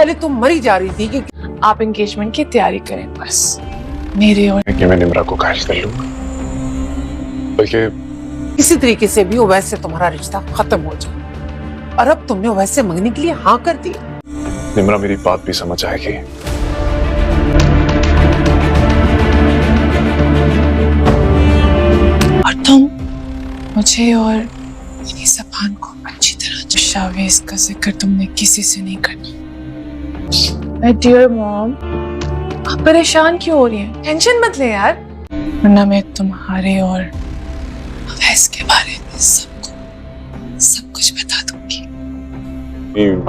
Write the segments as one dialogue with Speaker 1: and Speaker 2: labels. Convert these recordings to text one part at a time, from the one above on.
Speaker 1: पहले तुम मरी जा रही थी कि
Speaker 2: आप एंगेजमेंट की तैयारी करें बस, मेरे और
Speaker 3: कि मैं निम्रा को कायल कर लूंगा, बल्कि
Speaker 1: किसी तरीके से भी ओवैस से तुम्हारा रिश्ता खत्म हो जाए। और अब तुमने ओवैस से मंगने के लिए हाँ कर दी।
Speaker 3: निम्रा मेरी बात भी समझ आएगी।
Speaker 2: और तुम मुझे और मेरी ज़बान को अच्छी तरह शावेज का जिक्र तुमने किसी से नहीं करना। माय डियर मॉम, आप परेशान क्यों हो रही हैं? टेंशन मत ले यार, वरना मैं तुम्हारे और अवैस के बारे में सब कुछ बता दूंगी।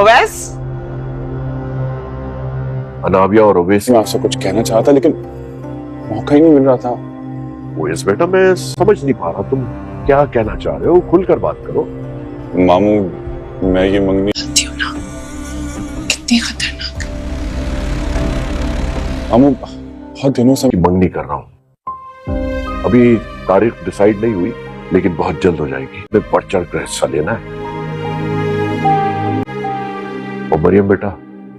Speaker 1: ओवैस,
Speaker 4: अनाबिया और ओवैस
Speaker 3: मैं आपसे कुछ कहना चाहता लेकिन मौका ही नहीं मिल रहा था।
Speaker 4: ओवैस बेटा, मैं समझ नहीं पा रहा तुम क्या कहना चाह रहे हो, खुलकर बात करो।
Speaker 3: मामू, मैं ये मंगनी
Speaker 2: जानती हो ना कितनी खतरनाक।
Speaker 3: मामू बहुत दिनों से
Speaker 4: कि मंगनी कर रहा हूं, अभी तारीख डिसाइड नहीं हुई लेकिन बहुत जल्द हो जाएगी। मैं बढ़ चढ़ कर हिस्सा लेना है। और मरियम बेटा,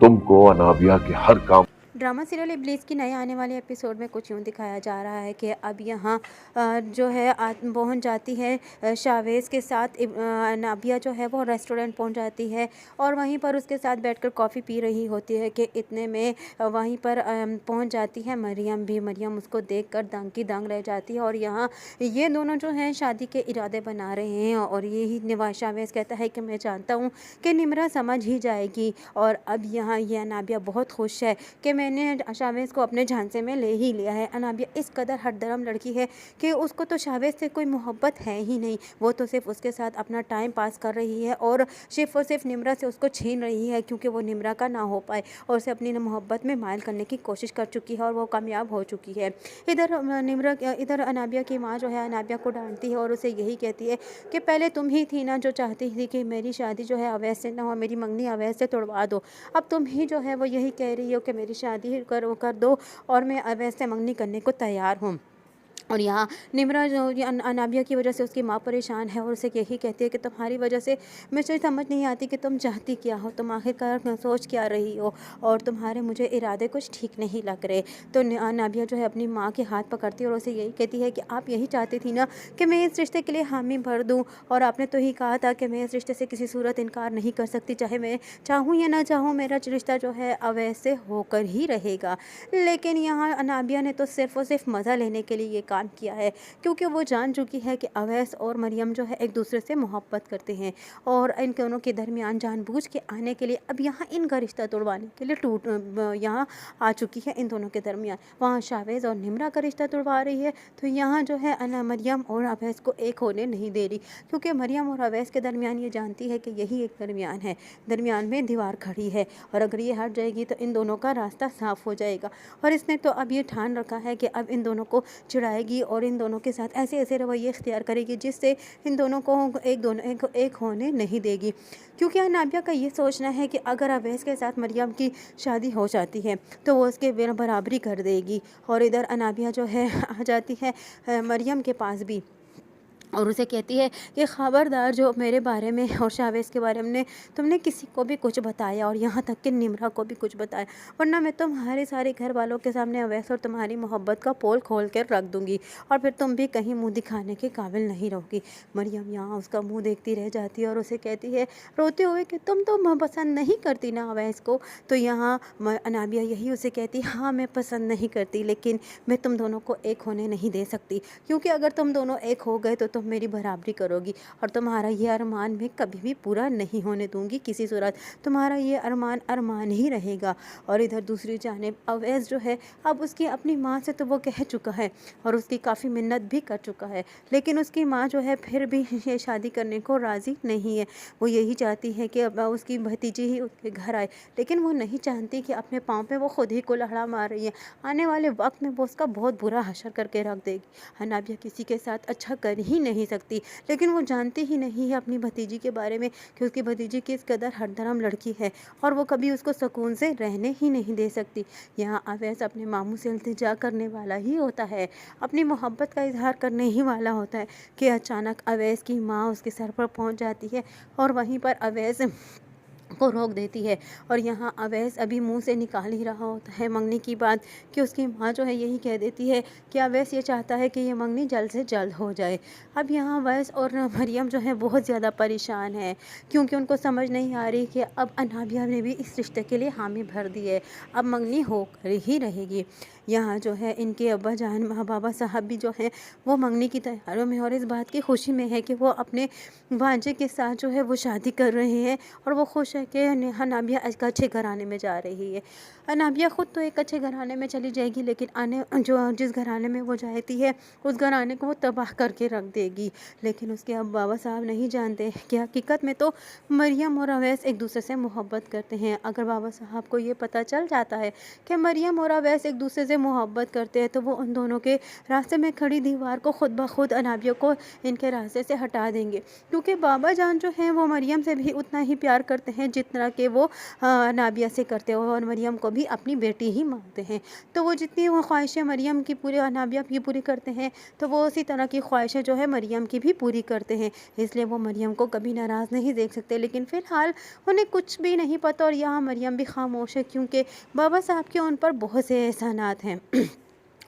Speaker 4: तुमको अनाबिया के हर काम।
Speaker 5: ड्रामा सीरियल इब्लीस की नए आने वाले एपिसोड में कुछ यूँ दिखाया जा रहा है कि अब यहाँ जो है पहुँच जाती है शावेज़ के साथ नाबिया जो है वो रेस्टोरेंट पहुँच जाती है और वहीं पर उसके साथ बैठकर कॉफ़ी पी रही होती है कि इतने में वहीं पर पहुँच जाती है मरियम भी। मरियम उसको देखकर दंग की दंग रह जाती है और यहाँ ये दोनों जो हैं शादी के इरादे बना रहे हैं और यही नवाज शावेज़ कहता है कि मैं जानता हूँ कि निम्रा समझ ही जाएगी। और अब यहाँ ये अनाबिया बहुत खुश है कि मैंने शावेज़ को अपने झांसे में ले ही लिया है। अनाबिया इस कदर हटदरम लड़की है कि उसको तो शावेज़ से कोई मोहब्बत है ही नहीं, वो तो सिर्फ उसके साथ अपना टाइम पास कर रही है और सिर्फ निम्रा से उसको छीन रही है क्योंकि वो निम्रा का ना हो पाए और उसे अपनी मोहब्बत में मायल करने की कोशिश कर चुकी है और वो कामयाब हो चुकी है। इधर अनाबिया की माँ जो है अनाबिया को डांटती है और उसे यही कहती है कि पहले तुम ही थी ना जो चाहती थी कि मेरी शादी जो है अवैस से ना हो, मेरी मंगनी अवैस से तोड़वा दो। अब तुम ही जो है वो यही कह रही हो कि मेरी शादी कर दो और मैं अवैस से मंगनी करने को तैयार हूँ। और यहाँ निम्रा जो अनाबिया की वजह से उसकी माँ परेशान है और उसे यही कहती है कि तुम्हारी वजह से मुझे समझ नहीं आती कि तुम चाहती क्या हो, तुम आखिरकार सोच क्या रही हो और तुम्हारे मुझे इरादे कुछ ठीक नहीं लग रहे। तो अनाबिया जो है अपनी माँ के हाथ पकड़ती है और उसे यही कहती है कि आप यही चाहती थी ना कि मैं इस रिश्ते के लिए हामी भर दूँ और आपने तो ही कहा था कि मैं इस रिश्ते से किसी सूरत इनकार नहीं कर सकती, चाहे मैं चाहूँ या ना चाहूँ मेरा रिश्ता जो है अवैस से होकर ही रहेगा। लेकिन यहाँ अनाबिया ने तो सिर्फ और सिर्फ मज़ा लेने के लिए ये काम किया है क्योंकि वो जान चुकी है कि अवैस और मरियम जो है एक दूसरे से मोहब्बत करते हैं और इन दोनों के दरमियान जानबूझ के आने के लिए अब यहाँ इनका रिश्ता तोड़वाने के लिए यहाँ आ चुकी है। इन दोनों के दरमियान वहाँ शावेज़ और निम्रा का रिश्ता तोड़वा रही है तो यहाँ जो है मरियम और अवैस को एक होने नहीं दे रही क्योंकि मरियम और अवैस के दरमियान ये जानती है कि यही एक दरमियान है, दरमियान में दीवार खड़ी है और अगर ये हट जाएगी तो इन दोनों का रास्ता साफ हो जाएगा। और इसने तो अब ये ठान रखा है कि अब इन दोनों को चिढ़ाएगी और इन दोनों के साथ ऐसे ऐसे रवैये इख्तियार करेगी जिससे इन दोनों को एक होने नहीं देगी। क्योंकि अनाबिया का ये सोचना है कि अगर अवैस के साथ मरियम की शादी हो जाती है तो वो उसके बराबरी कर देगी। और इधर अनाबिया जो है आ जाती है मरियम के पास भी और उसे कहती है कि ख़बरदार जो मेरे बारे में और शावेज़ के बारे में तुमने किसी को भी कुछ बताया और यहाँ तक कि निम्रा को भी कुछ बताया, वरना मैं तुम्हारे सारे घर वालों के सामने अवैस और तुम्हारी मोहब्बत का पोल खोल कर रख दूँगी और फिर तुम भी कहीं मुंह दिखाने के काबिल नहीं रहोगी। मरियम यहाँ उसका मुंह देखती रह जाती है और उसे कहती है रोते हुए कि तुम तो पसंद नहीं करती ना अवैस को। तो यहाँ अनाबिया यही उसे कहती हाँ मैं पसंद नहीं करती लेकिन मैं तुम दोनों को एक होने नहीं दे सकती क्योंकि अगर तुम दोनों एक हो गए तो तुम मेरी बराबरी करोगी और तुम्हारा ये अरमान मैं कभी भी पूरा नहीं होने दूंगी किसी सूरत, तुम्हारा ये अरमान अरमान ही रहेगा। और इधर दूसरी जानिब अवैस जो है अब उसकी अपनी माँ से तो वो कह चुका है और उसकी काफ़ी मिन्नत भी कर चुका है लेकिन उसकी माँ जो है फिर भी ये शादी करने को राज़ी नहीं है। वो यही चाहती है कि अब उसकी भतीजी ही उसके घर आए लेकिन वो नहीं चाहती कि अपने पाँव पे वो खुद ही को लहड़ा मार रही है, आने वाले वक्त में वो उसका बहुत बुरा हशर करके रख देगी। अनाबिया किसी के साथ अच्छा कर ही नहीं सकती लेकिन वो जानती ही नहीं है अपनी भतीजी के बारे में कि उसकी भतीजी किस कदर हरदरम लड़की है और वो कभी उसको सुकून से रहने ही नहीं दे सकती। यहाँ अवैस अपने मामू से इल्तिजा करने वाला ही होता है, अपनी मोहब्बत का इजहार करने ही वाला होता है कि अचानक अवैस की माँ उसके सर पर पहुँच जाती है और वहीं पर अवैस को रोक देती है। और यहाँ अवैस अभी मुंह से निकाल ही रहा होता है मंगनी की बात कि उसकी माँ जो है यही कह देती है कि अवैस ये चाहता है कि ये मंगनी जल्द से जल्द हो जाए। अब यहाँ अवैस और मरियम जो है बहुत ज़्यादा परेशान है, क्योंकि उनको समझ नहीं आ रही कि अब अनाबिया ने भी इस रिश्ते के लिए हामी भर दी है, अब मंगनी होकर ही रहेगी। यहाँ जो है इनके अब्बा जान बाबा साहब भी जो हैं वो मंगनी की तैयारियों में और इस बात की खुशी में है कि वो अपने भांजे के साथ जो है वो शादी कर रहे हैं, और वो खुश है कि अनाबिया एक अच्छे घराने में जा रही है। अनाबिया ख़ुद तो एक अच्छे घराने में चली जाएगी, लेकिन जिस घराने में वो जाती है उस घराने को वो तबाह करके रख देगी। लेकिन उसके अब बाबा साहब नहीं जानते कि हकीकत में तो मरियम और अवैस एक दूसरे से मोहब्बत करते हैं। अगर बाबा साहब को ये पता चल जाता है कि मरियम और अवैस एक दूसरे से मोहब्बत करते हैं, तो वो उन दोनों के रास्ते में खड़ी दीवार को खुद ब खुद अनाबिया को इनके रास्ते से हटा देंगे, क्योंकि बाबा जान जो हैं वो मरियम से भी उतना ही प्यार करते हैं जितना कि वो अनाबिया से करते हैं, और मरियम को भी अपनी बेटी ही मानते हैं। तो वो जितनी वो ख्वाहिशें मरियम की पूरी अनाबिया की पूरी करते हैं, तो वो उसी तरह की ख्वाहिशें जो है मरियम की भी पूरी करते हैं। इसलिए वो मरियम को कभी नाराज़ नहीं देख सकते। लेकिन फ़िलहाल उन्हें कुछ भी नहीं पता, और यहाँ मरियम भी खामोश है, क्योंकि बाबा साहब के उन पर बहुत से एहसानात हैं।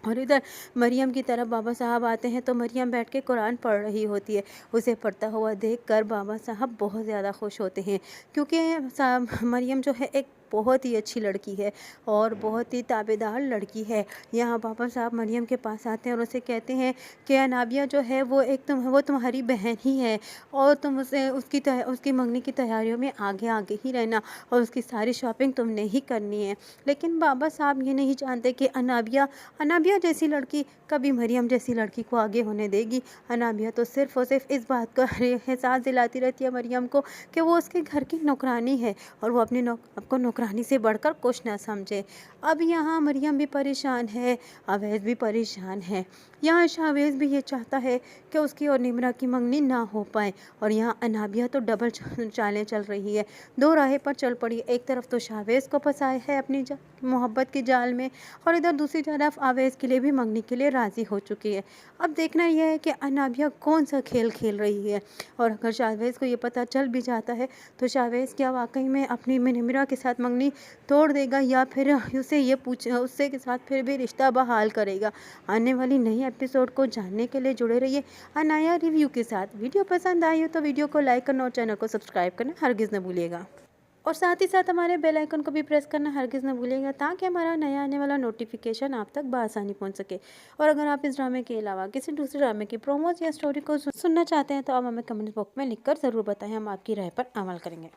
Speaker 5: और इधर मरियम की तरफ बाबा साहब आते हैं तो मरियम बैठ के कुरान पढ़ रही होती है। उसे पढ़ता हुआ देखकर बाबा साहब बहुत ज़्यादा खुश होते हैं, क्योंकि मरियम जो है एक बहुत ही अच्छी लड़की है और बहुत ही ताबेदार लड़की है। यहाँ बाबा साहब मरियम के पास आते हैं और उसे कहते हैं कि अनाबिया जो है वो वो तुम्हारी बहन ही है, और तुम उसे उसकी मंगनी की तैयारियों में आगे आगे ही रहना, और उसकी सारी शॉपिंग तुमने ही करनी है। लेकिन बाबा साहब ये नहीं जानते कि अनाबिया जैसी लड़की कभी मरियम जैसी लड़की को आगे होने देगी। अनाबिया तो सिर्फ़ और सिर्फ इस बात का एहसास दिलाती रहती है मरियम को कि वो उसके घर की नौकरानी है, और वो अपनी आपको नौकरानी से बढ़कर कुछ ना समझे। अब यहाँ मरियम भी परेशान है, अवैस भी परेशान है। यहाँ शावेज़ भी ये चाहता है कि उसकी और निम्रा की मंगनी ना हो पाए, और यहाँ अनाबिया तो डबल चालें चल रही है, दो राहें पर चल पड़ी। एक तरफ तो शावेज़ को फंसाए है अपनी मोहब्बत की जाल में, और इधर दूसरी तरफ अवैस के लिए भी मंगनी के लिए राज़ी हो चुकी है। अब देखना यह है कि अनाबिया कौन सा खेल खेल रही है, और अगर शावेज़ को ये पता चल भी जाता है तो शावेज़ क्या वाकई में अपनी निम्रा के साथ मंगनी तोड़ देगा, या फिर उससे के साथ फिर भी रिश्ता बहाल करेगा। आने वाली नई एपिसोड को जानने के लिए जुड़े रहिए अनाया रिव्यू के साथ। वीडियो पसंद आई हो तो वीडियो को लाइक करना और चैनल को सब्सक्राइब करना हरगिज़ न भूलिएगा, और साथ ही साथ हमारे बेल आइकन को भी प्रेस करना हरगिज़ न भूलिएगा, ताकि हमारा नया आने वाला नोटिफिकेशन आप तक बआसानी पहुंच सके। और अगर आप इस ड्रामे के अलावा किसी दूसरे ड्रामे की प्रोमोज या स्टोरी को सुनना चाहते हैं तो आप हमें कमेंट बॉक्स में लिखकर ज़रूर बताएं, हम आपकी राय पर अमल करेंगे।